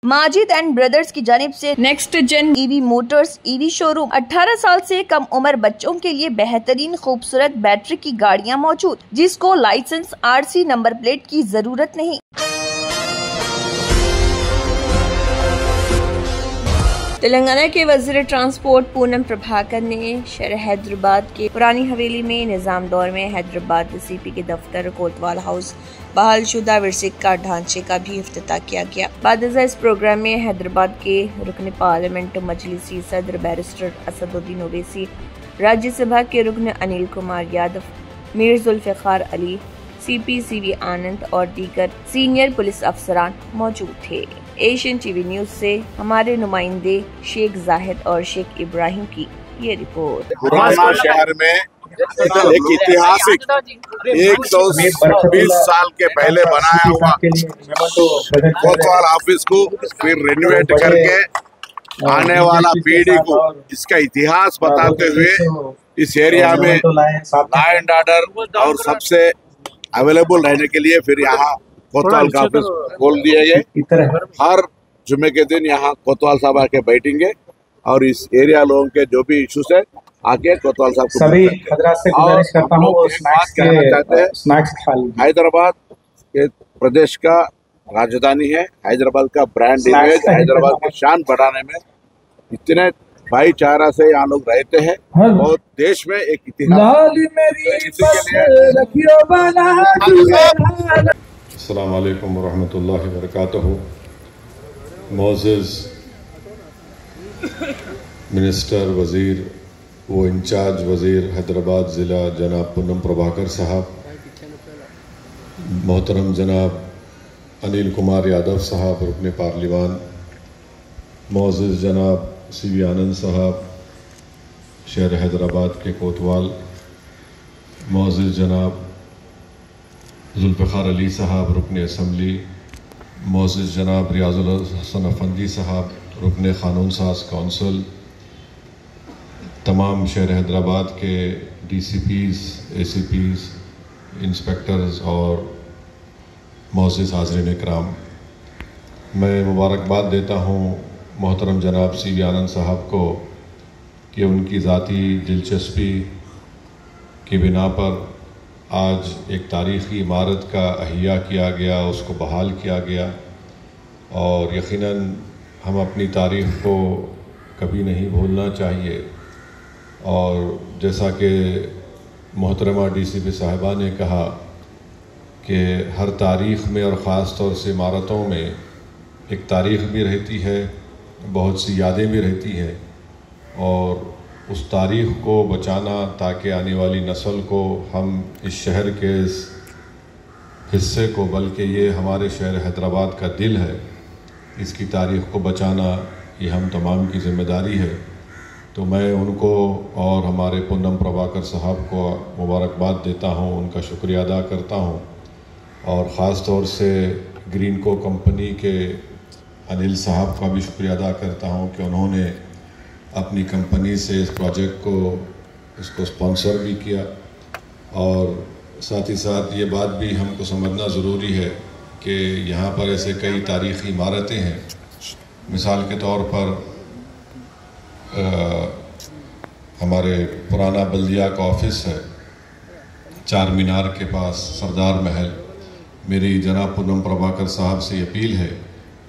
Majid and brothers की जानिब से next gen EV motors EV showroom 18 साल से कम उम्र बच्चों के लिए बेहतरीन खूबसूरत बैटरी की गाड़ियां मौजूद, जिसको लाइसेंस आरसी नंबर प्लेट की जरूरत नहीं। तेलंगाना के वज़ीर ट्रांसपोर्ट पूनम प्रभाकर ने शहर हैदराबाद के पुरानी हवेली में निजाम दौर में हैदराबाद सीपी के दफ्तर कोतवाल हाउस बहाल शुदा विरसे का ढांचे का भी इफ्तिताह किया गया। बादशाह इस प्रोग्राम में हैदराबाद के रुकन पार्लियामेंट मजलिसी सदर बैरिस्टर असदुद्दीन ओवैसी, राज्यसभा के रुकन अनिल कुमार यादव, मीर जुल्फिकार अली, सीपी सीवी आनंद और दीगर सीनियर पुलिस अफसरान मौजूद थे। एशियन टीवी न्यूज से हमारे नुमाइंदे शेख जाहिद और शेख इब्राहिम की ये रिपोर्ट। पुराना शहर में एक ऐतिहासिक 120 साल के पहले बनाया हुआ कोतवाल ऑफिस को फिर रेनोवेट करके आने वाला पीढ़ी को इसका इतिहास बताते हुए इस एरिया में लॉ एंड ऑर्डर और सबसे अवेलेबल रहने के लिए फिर यहाँ कोतवाल का ऑफिस खोल दिए गए। हर जुमे के दिन यहाँ कोतवाल साहब आके बैठेंगे और इस एरिया लोगों के जो भी इश्यूज है आके कोतवाल साहब को सभी हजरात से गुजारिश करता हूँ वो स्नैक्स खा लीजिए। हैदराबाद के प्रदेश का राजधानी है, हैदराबाद का ब्रांड इमेज, हैदराबाद की शान बढ़ाने में इतने भाईचारा से यहाँ लोग रहते हैं और देश में एक इतिहास। अस्सलाम वालेकुम वरहमतुल्लाहि वबरकातुहू। मोअज़्ज़िज़ मिनिस्टर वज़ीर वो इंचार्ज वज़ीर हैदराबाद ज़िला जनाब पूनम प्रभाकर साहब, मोहतरम जनाब अनिल कुमार यादव साहब रुकने पार्लिमान, मोअज़्ज़िज़ जनाब सीवी आनंद साहब शहर हैदराबाद के कोतवाल, मोअज़्ज़िज़ जनाब जुल्फ़िकार अली साहब रुकने असम्बली, मोअज़्ज़िज़ जनाब रियाजुल हसन अफंदी साहब रुकने क़ानून साज कौंसिल, तमाम शहर हैदराबाद के DCPs, ACPs, इंस्पेक्टर्स और मोअज़्ज़िज़ हाज़रीन इकराम, मैं मुबारकबाद देता हूँ मोहतरम जनाब सीवी आनंद साहब को कि उनकी ज़ाती दिलचस्पी की बिना पर आज एक तारीख़ी इमारत का अहिया किया गया, उसको बहाल किया गया और यकीनन हम अपनी तारीख़ को कभी नहीं भूलना चाहिए। और जैसा कि मोहतरमा DCP साहिबा ने कहा कि हर तारीख़ में और ख़ास तौर से इमारतों में एक तारीख़ भी रहती है, बहुत सी यादें भी रहती हैं और उस तारीख़ को बचाना ताकि आने वाली नस्ल को हम इस शहर के इस हिस्से को, बल्कि ये हमारे शहर हैदराबाद का दिल है, इसकी तारीख़ को बचाना ये हम तमाम की ज़िम्मेदारी है। तो मैं उनको और हमारे पूनम प्रभाकर साहब को मुबारकबाद देता हूँ, उनका शुक्रिया अदा करता हूँ और ख़ास तौर से ग्रीनको कंपनी के अनिल साहब का भी शुक्रिया अदा करता हूँ कि उन्होंने अपनी कंपनी से इस प्रोजेक्ट को इसको स्पॉन्सर भी किया। और साथ ही साथ ये बात भी हमको समझना ज़रूरी है कि यहाँ पर ऐसे कई तारीख़ी इमारतें हैं। मिसाल के तौर पर हमारे पुराना बल्दिया का ऑफिस है चार मीनार के पास सरदार महल। मेरी जनाब पूनम प्रभाकर साहब से अपील है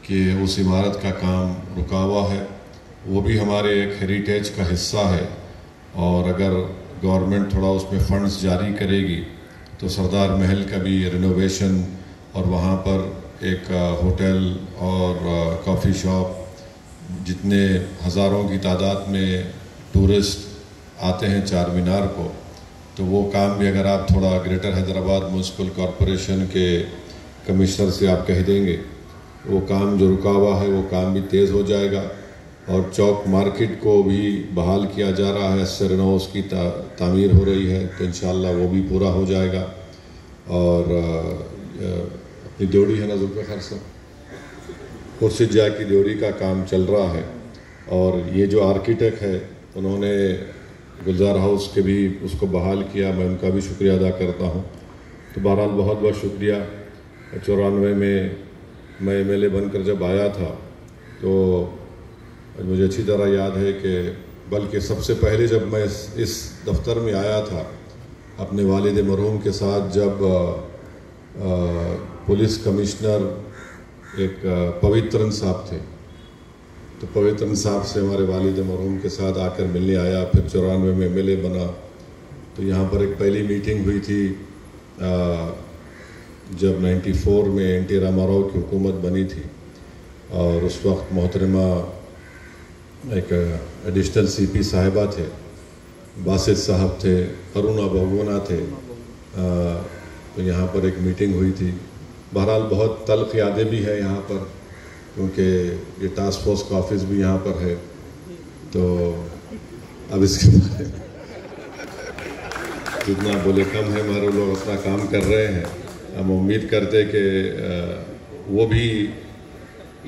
कि उस इमारत का काम रुका हुआ है, वो भी हमारे एक हेरिटेज का हिस्सा है और अगर गवर्नमेंट थोड़ा उसमें फ़ंड्स जारी करेगी तो सरदार महल का भी रिनोवेशन और वहाँ पर एक होटल और कॉफ़ी शॉप, जितने हज़ारों की तादाद में टूरिस्ट आते हैं चार मीनार को, तो वो काम भी अगर आप थोड़ा ग्रेटर हैदराबाद म्यूनसिपल कॉरपोरेशन के कमिश्नर से आप कह देंगे, वो काम जो रुका हुआ है वो काम भी तेज़ हो जाएगा। और चौक मार्केट को भी बहाल किया जा रहा है, सरनो उसकी तामीर हो रही है, तो इंशाअल्लाह वो भी पूरा हो जाएगा। और अपनी ड्योढ़ी है ना जुल्फ़िकार साहब, खुर्शीद जा की ड्योढ़ी का काम चल रहा है और ये जो आर्किटेक्ट है उन्होंने गुलजार हाउस के भी उसको बहाल किया, मैं उनका भी शुक्रिया अदा करता हूँ। तो बहरहाल बहुत बहुत शुक्रिया। 94 में मैं MLA बनकर जब आया था तो मुझे अच्छी तरह याद है कि बल्कि सबसे पहले जब मैं इस दफ्तर में आया था अपने वालिद मरहूम के साथ, जब पुलिस कमिश्नर एक पवित्रन साहब थे, तो पवित्रन साहब से हमारे वालिद मरहूम के साथ आकर मिलने आया। फिर 94 में MLA बना। तो यहाँ पर एक पहली मीटिंग हुई थी जब 94 में NT रामाराव की हुकूमत बनी थी, और उस वक्त मोहतरमा एक एडिशनल CP साहिबा थे, बासित साहब थे, अरुणा बहुगुना थे। तो यहाँ पर एक मीटिंग हुई थी। बहरहाल बहुत तल्ख यादें भी है यहाँ पर, क्योंकि ये टास्क फोर्स का ऑफिस भी यहाँ पर है। तो अब इसके बारे में जितना बोले कम है, हमारे लोग अपना काम कर रहे हैं। हम उम्मीद करते कि वो भी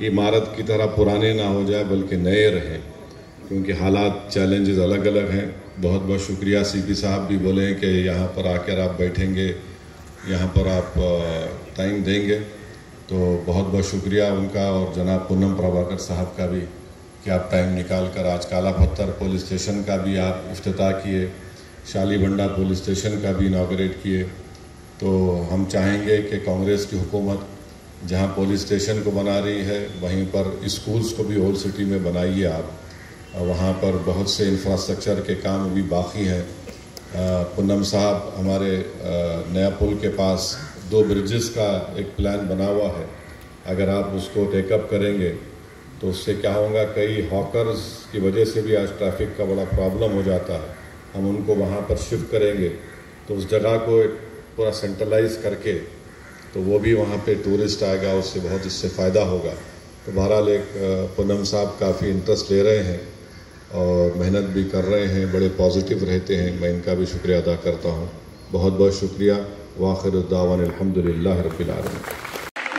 इमारत की तरह पुराने ना हो जाए बल्कि नए रहें, क्योंकि हालात चैलेंजेस अलग अलग हैं। बहुत बहुत शुक्रिया CP साहब भी बोले हैं कि यहाँ पर आकर आप बैठेंगे, यहाँ पर आप टाइम देंगे, तो बहुत बहुत शुक्रिया उनका, और जनाब पूनम प्रभाकर साहब का भी कि आप टाइम निकाल कर आज काला पत्थर पुलिस स्टेशन का भी आप इफ्तिताह किए, शालीबंडा पुलिस स्टेशन का भी इनाग्रेट किए। तो हम चाहेंगे कि कांग्रेस की हुकूमत जहाँ पुलिस स्टेशन को बना रही है, वहीं पर स्कूल्स को भी ओल्ड सिटी में बनाइए आप। वहाँ पर बहुत से इंफ्रास्ट्रक्चर के काम अभी बाकी हैं। पूनम साहब, हमारे नया पुल के पास 2 ब्रिजेस का एक प्लान बना हुआ है। अगर आप उसको टेकअप करेंगे तो उससे क्या होगा, कई हॉकर्स की वजह से भी आज ट्रैफिक का बड़ा प्रॉब्लम हो जाता है। हम उनको वहाँ पर शिफ्ट करेंगे तो उस जगह को पूरा सेंट्रलाइज करके, तो वो भी वहाँ पे टूरिस्ट आएगा, उससे बहुत इससे फ़ायदा होगा। तो बहरहाल एक पूनम साहब काफ़ी इंटरेस्ट ले रहे हैं और मेहनत भी कर रहे हैं, बड़े पॉजिटिव रहते हैं। मैं इनका भी शुक्रिया अदा करता हूँ। बहुत बहुत शुक्रिया। वाखिर दावान अल्हम्दुलिल्लाह रब्बिल आलमीन।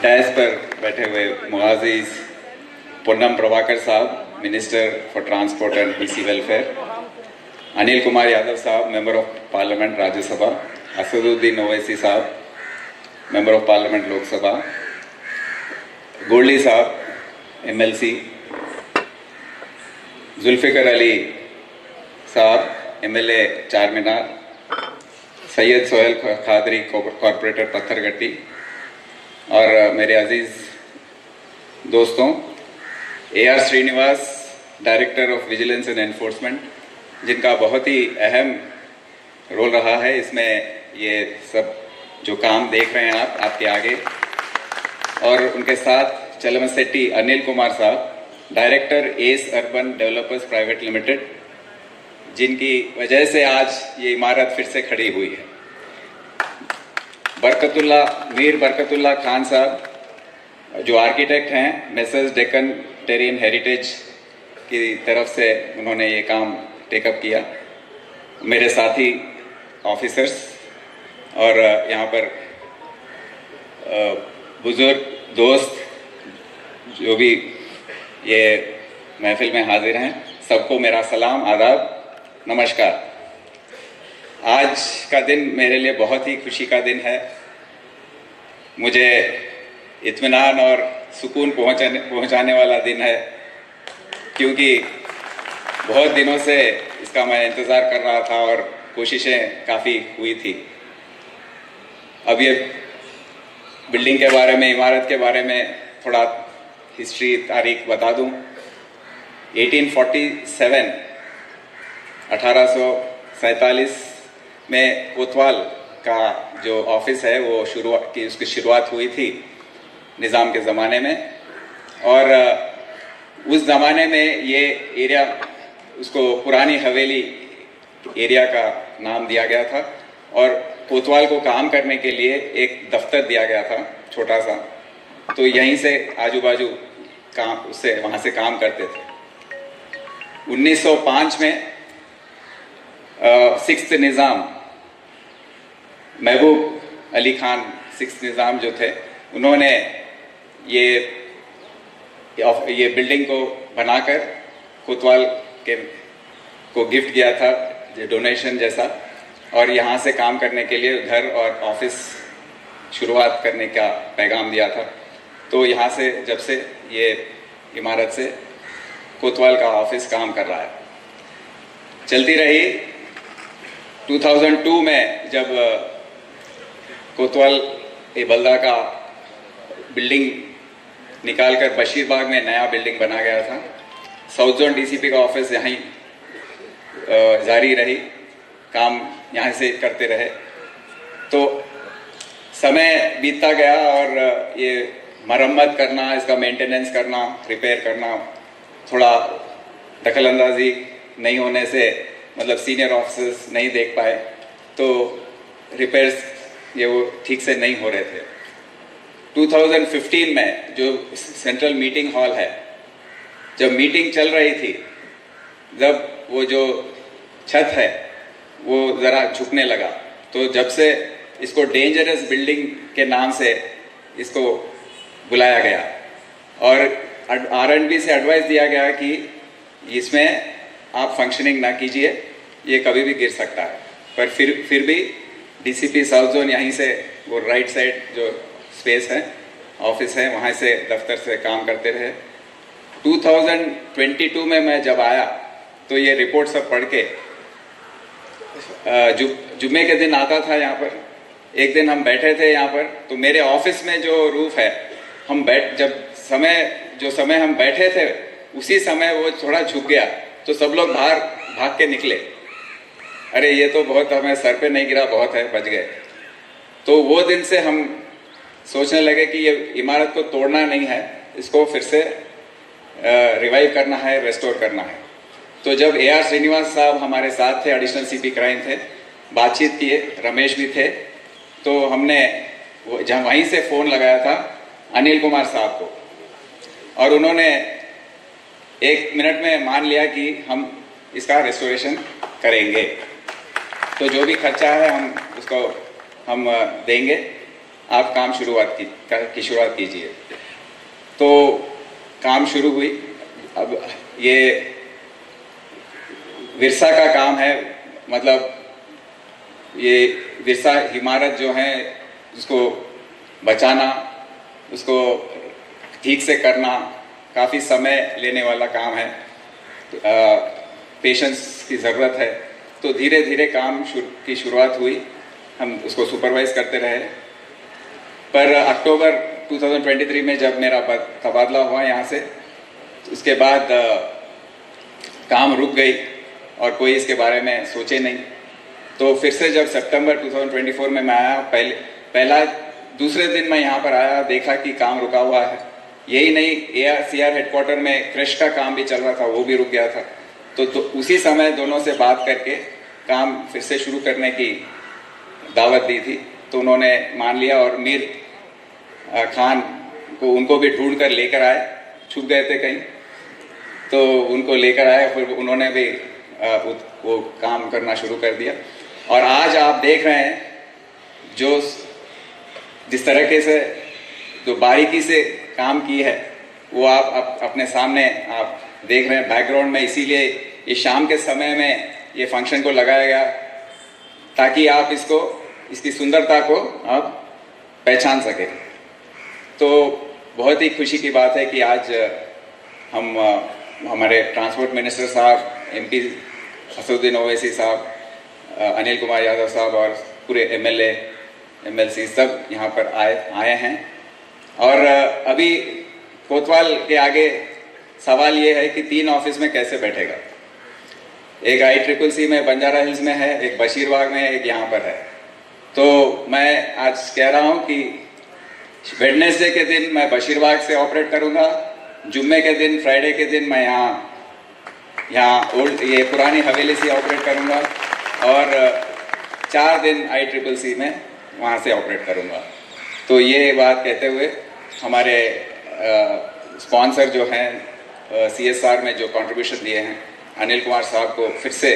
डैश पर बैठे हुए मुआज़िज़ पूनम प्रभाकर साहब, minister for transport and DC welfare, Anil Kumar Yadav साहब, member of parliament Rajya Sabha, Asaduddin Owaisi साहब, member of parliament Lok Sabha, Goldie साहब MLC, जुल्फ़िकर अली साहब MLA चारमीनार, सैयद सोहेल खादरी कॉरपोरेटर पत्थरगट्टी, और मेरे अजीज़ दोस्तों AR Srinivas, director of vigilance and enforcement, जिनका बहुत ही अहम रोल रहा है इसमें। ये सब जो काम देख रहे हैं आप आपके आगे, और उनके साथ चलमसेट्टी अनिल कुमार साहब, director S urban developers private limited, जिनकी वजह से आज ये इमारत फिर से खड़ी हुई है। मीर बरकतुल्ला खान साहब जो आर्किटेक्ट हैं, मेसर्स डेक्कन टेरियन हेरिटेज की तरफ से उन्होंने ये काम टेकअप किया। मेरे साथी ऑफिसर्स और यहाँ पर बुजुर्ग दोस्त जो भी ये महफिल में हाजिर हैं, सबको मेरा सलाम, आदाब, नमस्कार। आज का दिन मेरे लिए बहुत ही खुशी का दिन है। मुझे इत्मीनान और सुकून पहुंचाने वाला दिन है, क्योंकि बहुत दिनों से इसका मैं इंतज़ार कर रहा था और कोशिशें काफ़ी हुई थी। अब ये बिल्डिंग के बारे में, इमारत के बारे में थोड़ा हिस्ट्री, तारीख बता दूं। 1847 में कोतवाल का जो ऑफिस है वो उसकी शुरुआत हुई थी निज़ाम के ज़माने में, और उस ज़माने में ये एरिया, उसको पुरानी हवेली एरिया का नाम दिया गया था, और कोतवाल को काम करने के लिए एक दफ्तर दिया गया था छोटा सा, तो यहीं से आजू बाजू काम, उससे वहाँ से काम करते थे। 1905 में 6th निज़ाम महबूब अली खान 6th निज़ाम जो थे, उन्होंने ये बिल्डिंग को बनाकर कोतवाल को गिफ्ट किया था, डोनेशन जैसा, और यहाँ से काम करने के लिए घर और ऑफिस शुरुआत करने का पैगाम दिया था। तो यहाँ से जब से ये इमारत से कोतवाल का ऑफिस काम कर रहा है। चलती रही 2002 में जब कोतवाल बल्दा का बिल्डिंग निकालकर बशीरबाग में नया बिल्डिंग बना गया था। साउथ जोन डीसीपी का ऑफिस यहीं जारी रही, काम यहाँ से करते रहे। तो समय बीतता गया और ये मरम्मत करना, इसका मेंटेनेंस करना, रिपेयर करना, थोड़ा दखलंदाजी नहीं होने से मतलब सीनियर ऑफिसर्स नहीं देख पाए, तो रिपेयर्स ये वो ठीक से नहीं हो रहे थे। 2015 में जो सेंट्रल मीटिंग हॉल है, जब मीटिंग चल रही थी, जब वो जो छत है वो ज़रा झुकने लगा, तो जब से इसको डेंजरस बिल्डिंग के नाम से इसको बुलाया गया और R&B से एडवाइस दिया गया कि इसमें आप फंक्शनिंग ना कीजिए, ये कभी भी गिर सकता है। पर फिर भी डीसीपी साउथ जोन यहीं से वो राइट साइड जो स्पेस है, ऑफिस है, वहाँ से दफ्तर से काम करते रहे। 2022 में मैं जब आया तो ये रिपोर्ट सब पढ़ के जुम्मे के दिन आता था यहाँ पर। एक दिन हम बैठे थे यहाँ पर, तो मेरे ऑफिस में जो रूफ है, हम जो समय हम बैठे थे उसी समय वो थोड़ा झुक गया, तो सब लोग बाहर भाग के निकले। अरे ये तो बहुत, हमें सर पे नहीं गिरा, बहुत है, बच गए। तो वो दिन से हम सोचने लगे कि ये इमारत को तोड़ना नहीं है, इसको फिर से रिवाइव करना है, रेस्टोर करना है। तो जब AR श्रीनिवास साहब हमारे साथ थे, एडिशनल CP क्राइम थे, बातचीत किए, रमेश भी थे, तो हमने वहीं से फोन लगाया था अनिल कुमार साहब को, और उन्होंने 1 मिनट में मान लिया कि हम इसका रेस्टोरेशन करेंगे। तो जो भी खर्चा है हम देंगे, आप काम की शुरुआत कीजिए। तो काम शुरू हुई। अब ये विरसा का काम है, मतलब ये विरसा इमारत जो है उसको बचाना, उसको ठीक से करना काफ़ी समय लेने वाला काम है, पेशेंस की ज़रूरत है। तो धीरे धीरे काम की शुरुआत हुई, हम उसको सुपरवाइज करते रहे। पर अक्टूबर 2023 में जब मेरा तबादला हुआ यहाँ से, उसके बाद काम रुक गई और कोई इसके बारे में सोचे नहीं। तो फिर से जब सितंबर 2024 में मैं आया, दूसरे दिन मैं यहाँ पर आया, देखा कि काम रुका हुआ है। यही नहीं, ARCR हेडक्वार्टर में क्रश का काम भी चल रहा था, वो भी रुक गया था। तो उसी समय दोनों से बात करके काम फिर से शुरू करने की दावत दी थी, तो उन्होंने मान लिया और मीर खान को उनको भी ढूंढ कर लेकर आए, छुप गए थे कहीं, तो उनको लेकर आए, फिर उन्होंने भी वो काम करना शुरू कर दिया। और आज आप देख रहे हैं जो जिस तरीके से जो बारीकी से काम की है, वो आप अपने सामने आप देख रहे हैं बैकग्राउंड में। इसीलिए ये शाम के समय में ये फंक्शन को लगाया गया, ताकि आप इसकी सुंदरता को आप पहचान सकें। तो बहुत ही खुशी की बात है कि आज हम हमारे ट्रांसपोर्ट मिनिस्टर साहब, MP असदुद्दीन ओवैसी साहब, अनिल कुमार यादव साहब और पूरे MLA MLC सब यहाँ पर आए हैं। और अभी कोतवाल के आगे सवाल ये है कि 3 ऑफिस में कैसे बैठेगा। एक ICCC में बंजारा हिल्स में है, एक बशीरबाग में है, एक यहाँ पर है। तो मैं आज कह रहा हूँ कि वेडनेसडे के दिन मैं बशीरबाग से ऑपरेट करूँगा, जुम्मे के दिन, फ्राइडे के दिन मैं यहाँ ये पुरानी हवेली से ऑपरेट करूँगा, और 4 दिन ICCC में वहाँ से ऑपरेट करूँगा। तो ये बात कहते हुए हमारे स्पॉन्सर जो हैं, CSR में जो कंट्रीब्यूशन दिए हैं, अनिल कुमार साहब को फिर से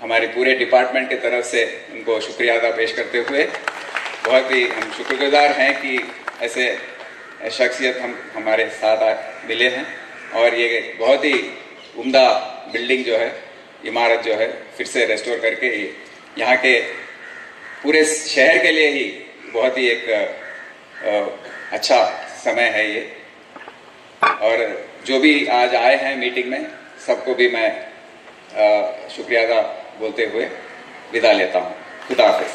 हमारे पूरे डिपार्टमेंट के तरफ से उनको शुक्रिया अदा पेश करते हुए बहुत ही हम शुक्रगुजार हैं कि ऐसे शख्सियत हमारे साथ मिले हैं, और ये बहुत ही उम्दा बिल्डिंग जो है, इमारत जो है, फिर से रेस्टोर करके यहाँ के पूरे शहर के लिए ही बहुत ही एक अच्छा समय है ये। और जो भी आज आए हैं मीटिंग में, सबको भी मैं शुक्रिया अदा बोलते हुए विदा लेता हूँ। खुदा हाफिज।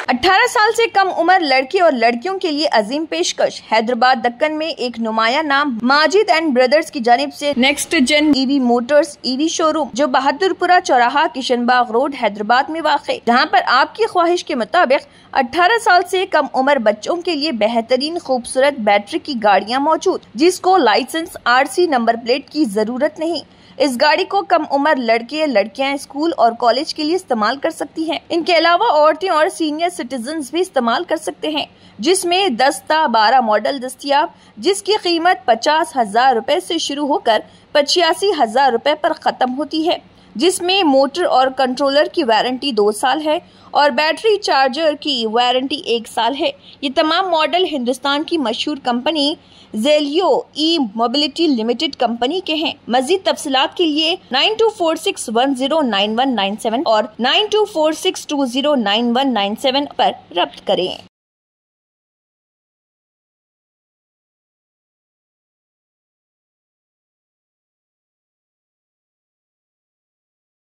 18 साल से कम उम्र लड़के और लड़कियों के लिए अजीम पेशकश। हैदराबाद दक्कन में एक नुमाया नाम माजिद एंड ब्रदर्स की जानिब से next gen EV motors EV showroom, जो बहादुरपुरा चौराहा किशनबाग रोड हैदराबाद में वाक़, जहां पर आपकी ख्वाहिश के मुताबिक 18 साल से कम उम्र बच्चों के लिए बेहतरीन खूबसूरत बैटरी की गाड़ियाँ मौजूद, जिसको लाइसेंस RC नंबर प्लेट की जरूरत नहीं। इस गाड़ी को कम उम्र लड़के लड़कियां स्कूल और कॉलेज के लिए इस्तेमाल कर सकती हैं। इनके अलावा औरतें और सीनियर सिटीजन्स भी इस्तेमाल कर सकते हैं, जिसमें 10-12 मॉडल दस्तियाब, जिसकी कीमत 50,000 रुपए से शुरू होकर 85,000 रुपए पर खत्म होती है, जिसमें मोटर और कंट्रोलर की वारंटी 2 साल है और बैटरी चार्जर की वारंटी 1 साल है। ये तमाम मॉडल हिंदुस्तान की मशहूर कंपनी जेलियो ई मोबिलिटी लिमिटेड कंपनी के हैं। मजीद तफसीलात के लिए 9246109197 और 9246209197 पर रब्त करें।